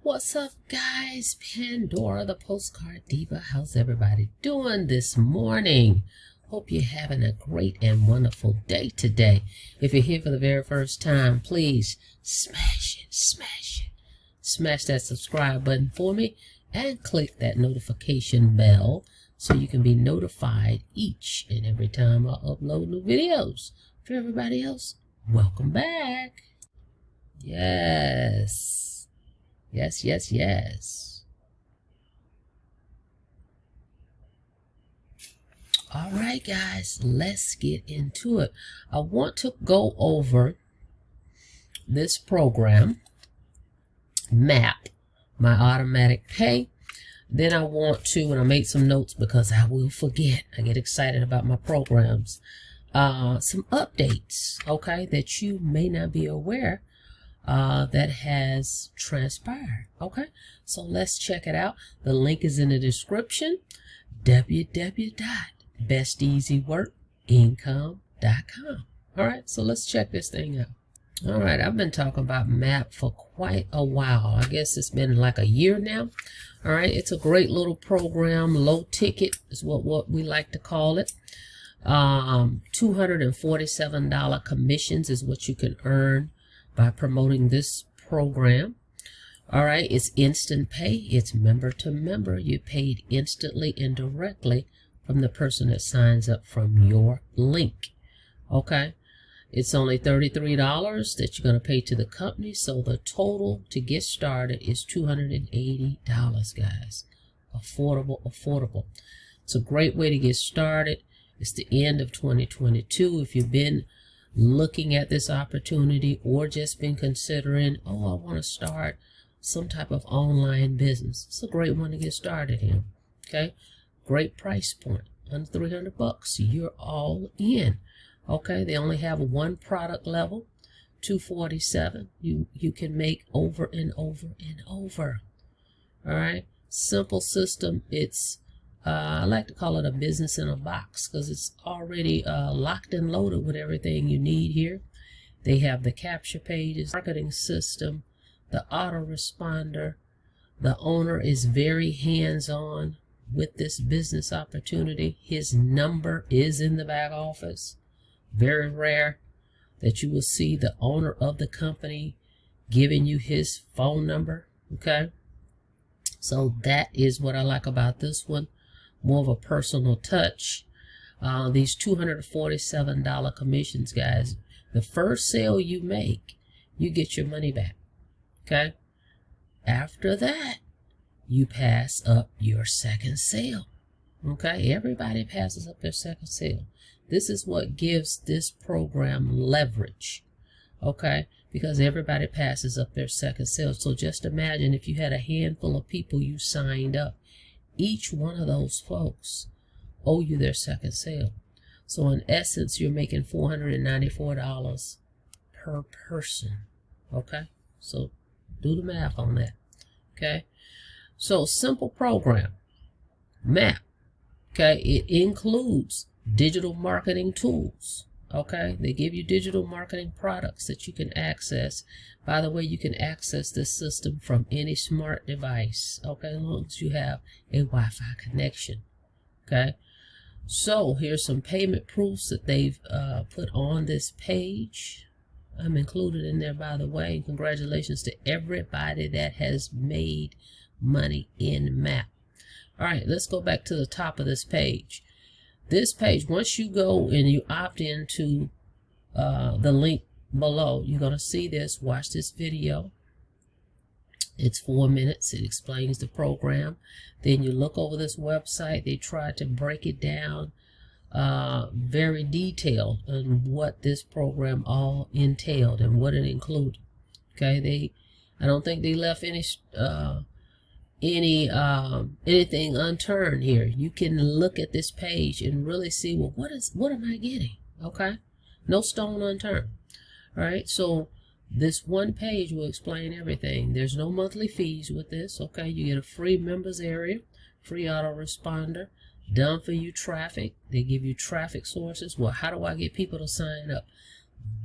What's up, guys? Pandora, the Postcard Diva. How's everybody doing this morning? Hope you're having a great and wonderful day today. If you're here for the very first time, please smash that subscribe button for me and click that notification bell so you can be notified each and every time I upload new videos. For everybody else, welcome back. Yes. All right, guys, let's get into it. I want to go over this program, M.A.P, my automatic pay. Then I want to, and I made some notes because I will forget. I get excited about my programs. Some updates, okay, that you may not be aware that has transpired. Okay, so let's check it out. The link is in the description. www.besteasyworkincome.com. All right, so let's check this thing out. All right, I've been talking about M.A.P for quite a while. I guess it's been like a year now. All right, it's a great little program. Low ticket is what we like to call it. $247 commissions is what you can earn by promoting this program. All right, it's instant pay. It's member to member. You're paid instantly and directly from the person that signs up from your link. Okay, it's only $33 that you're going to pay to the company. So the total to get started is $280, guys. Affordable. It's a great way to get started. It's the end of 2022. If you've been looking at this opportunity or just been considering, oh, I want to start some type of online business, it's a great one to get started in. Okay, great price point, under $300. You're all in. Okay, they only have one product level, $247. You can make over and over and over. All right, simple system. It's I like to call it a business in a box because it's already locked and loaded with everything you need here. They have the capture pages, marketing system, the autoresponder. The owner is very hands-on with this business opportunity. His number is in the back office. Very rare that you will see the owner of the company giving you his phone number. Okay, so that is what I like about this one. More of a personal touch. These $247 commissions, guys. The first sale you make, you get your money back. Okay. After that, you pass up your second sale. Okay. Everybody passes up their second sale. This is what gives this program leverage. Okay. Because everybody passes up their second sale. So just imagine if you had a handful of people you signed up. Each one of those folks owe you their second sale. So in essence, you're making $494 per person. Okay, so do the math on that. Okay, so simple program, M.A.P. Okay, it includes digital marketing tools. Okay, they give you digital marketing products that you can access. By the way, you can access this system from any smart device. Okay, as long as you have a Wi-Fi connection. Okay, so here's some payment proofs that they've put on this page. I'm included in there, by the way. Congratulations to everybody that has made money in M.A.P. All right, let's go back to the top of this page. This page, once you go and you opt into the link below, you're going to see this. Watch this video. It's 4 minutes. It explains the program. Then you look over this website. They try to break it down very detailed on what this program all entailed and what it included. Okay, I don't think they left anything unturned here. You can look at this page and really see, well, what am I getting? Okay, no stone unturned. All right, so this one page will explain everything. There's no monthly fees with this. Okay, you get a free members area, free autoresponder, done for you traffic. They give you traffic sources. Well, how do I get people to sign up?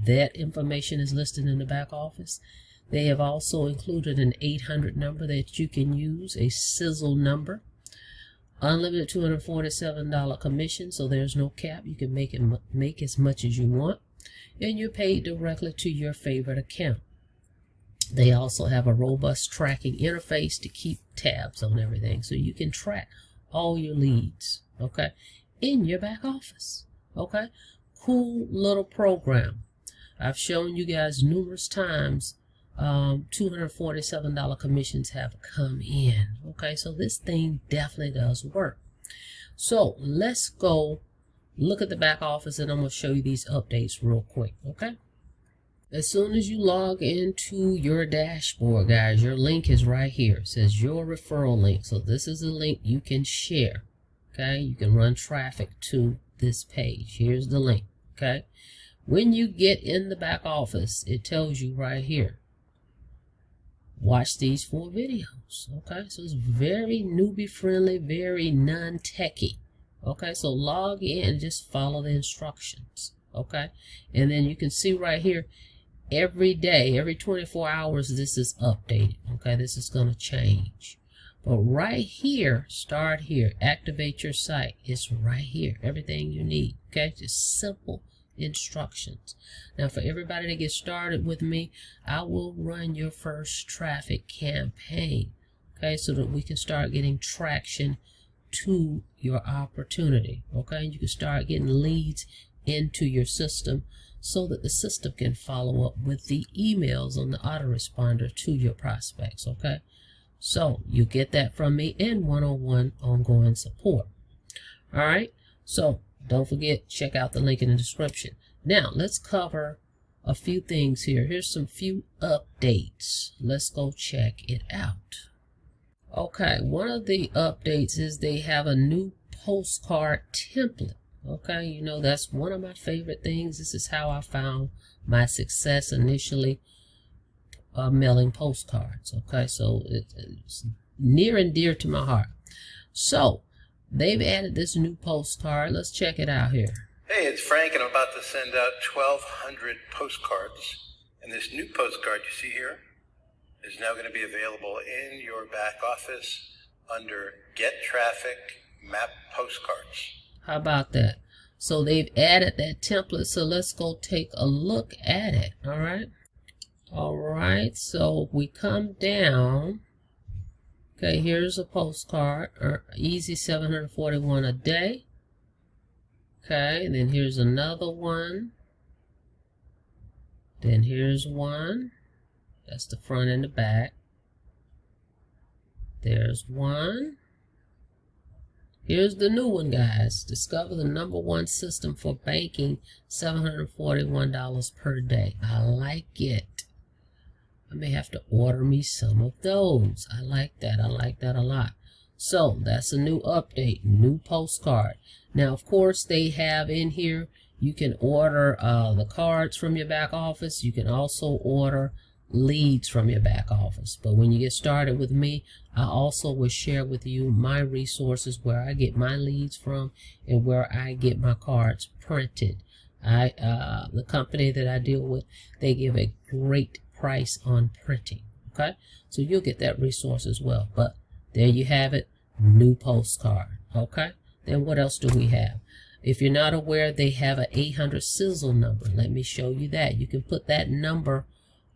That information is listed in the back office. They have also included an 800 number that you can use, a sizzle number. Unlimited $247 commission, so there's no cap. You can make as much as you want, and you're paid directly to your favorite account. They also have a robust tracking interface to keep tabs on everything, so you can track all your leads, okay, in your back office. Okay, cool little program. I've shown you guys numerous times. $247 commissions have come in. Okay, so this thing definitely does work. So let's go look at the back office, and I'm going to show you these updates real quick. Okay, as soon as you log into your dashboard, guys, your link is right here. It says your referral link. So this is a link you can share. Okay, you can run traffic to this page. Here's the link. Okay, when you get in the back office, it tells you right here, watch these 4 videos. Okay, so it's very newbie friendly, very non-techy. Okay, so log in and just follow the instructions. Okay, and then you can see right here, every day, every 24 hours, this is updated. Okay, this is going to change. But right here, start here, activate your site. It's right here, everything you need. Okay, just simple instructions. Now, for everybody to get started with me, I will run your first traffic campaign. Okay, so that we can start getting traction to your opportunity. Okay, you can start getting leads into your system so that the system can follow up with the emails on the autoresponder to your prospects. Okay, so you get that from me in one-on-one ongoing support. All right, so don't forget, check out the link in the description. Now let's cover a few things here. Here's some few updates. Let's go check it out. Okay, one of the updates is they have a new postcard template. Okay, you know, that's one of my favorite things. This is how I found my success initially mailing postcards. Okay, so it's near and dear to my heart. So they've added this new postcard. Let's check it out here. Hey, it's Frank, and I'm about to send out 1,200 postcards. And this new postcard you see here is now going to be available in your back office under Get Traffic M.A.P Postcards. How about that? So they've added that template, so let's go take a look at it. All right. All right, so we come down. Okay, here's a postcard, easy 741 a day. Okay, then here's another one. Then here's one. That's the front and the back. There's one. Here's the new one, guys. Discover the #1 system for banking, $741 per day. I like it. I may have to order me some of those. I like that. I like that a lot. So that's a new update, new postcard. Now, of course, they have in here, you can order the cards from your back office. You can also order leads from your back office. But when you get started with me, I also will share with you my resources, where I get my leads from and where I get my cards printed. The company that I deal with, they give a great price on printing. Okay, so you'll get that resource as well. But there you have it, new postcard. Okay, then what else do we have? If you're not aware, they have an 800 sizzle number. Let me show you that. You can put that number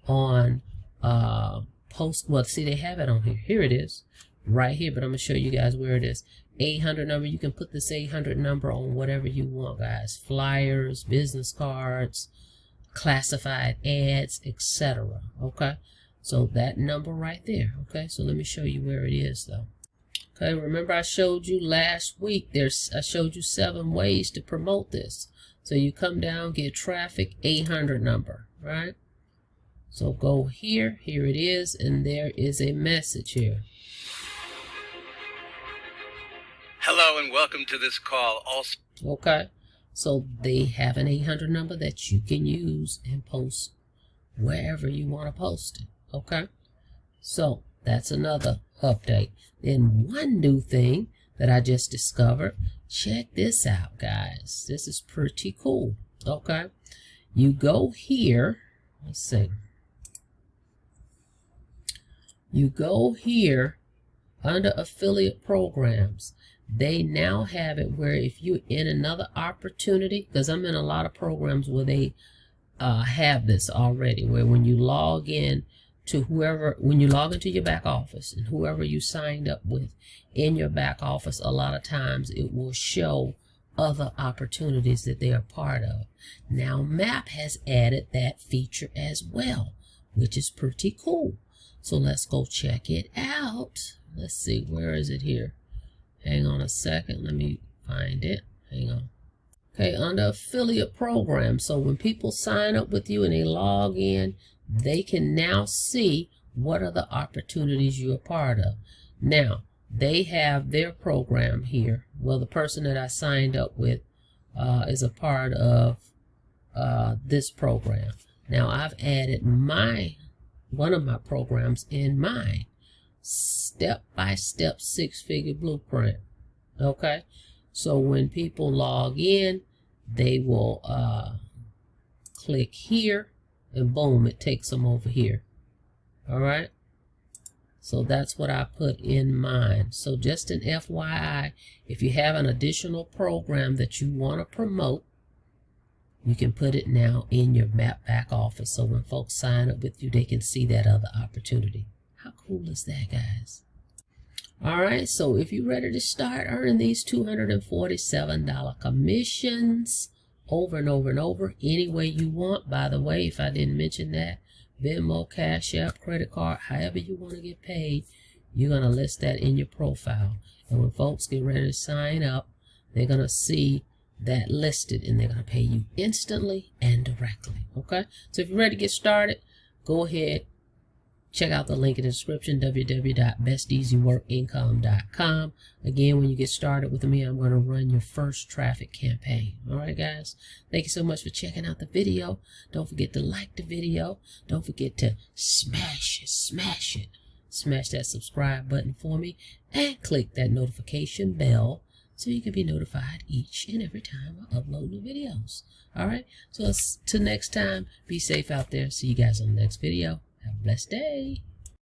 on well, see, they have it on here. Here it is, right here, but I'm gonna show you guys where it is. 800 number. You can put this 800 number on whatever you want, guys. Flyers, business cards, classified ads, etc. Okay, so that number right there. Okay, so let me show you where it is though. Okay, remember I showed you last week, I showed you 7 ways to promote this. So you come down, get traffic, 800 number, right? So go here, here it is, and there is a message here. Hello and welcome to this call. Okay, so they have an 800 number that you can use and post wherever you want to post it. Okay, so that's another update. Then one new thing that I just discovered, check this out, guys. This is pretty cool. Okay, you go here, let's see. you go here under affiliate programs. They now have it where if you're in another opportunity, because I'm in a lot of programs where they have this already, where when you log in to whoever, when you log into your back office and whoever you signed up with in your back office, a lot of times it will show other opportunities that they are part of. Now M.A.P has added that feature as well, which is pretty cool. So let's go check it out. Let's see, where is it here? Hang on a second, let me find it. Hang on. Okay, under affiliate program. So when people sign up with you and they log in, they can now see what are the opportunities you're a part of. Now, they have their program here. Well, the person that I signed up with is a part of this program. Now, I've added one of my programs in mine. Step-by-step 6-figure blueprint. Okay, so when people log in, they will click here, and boom, it takes them over here. All right, so that's what I put in mine. So just an FYI, if you have an additional program that you want to promote, you can put it now in your M.A.P back office, so when folks sign up with you, they can see that other opportunity. How cool is that, guys? All right, so if you're ready to start earning these $247 commissions over and over and over, any way you want. By the way, if I didn't mention that, Venmo, Cash App, credit card, however you want to get paid, you're going to list that in your profile. And when folks get ready to sign up, they're going to see that listed, and they're going to pay you instantly and directly. Okay, so if you're ready to get started, go ahead. Check out the link in the description, www.besteasyworkincome.com. Again, when you get started with me, I'm going to run your first traffic campaign. All right, guys? Thank you so much for checking out the video. Don't forget to like the video. Don't forget to smash that subscribe button for me, and click that notification bell so you can be notified each and every time I upload new videos. All right? So till next time, be safe out there. See you guys on the next video. Have a blessed day.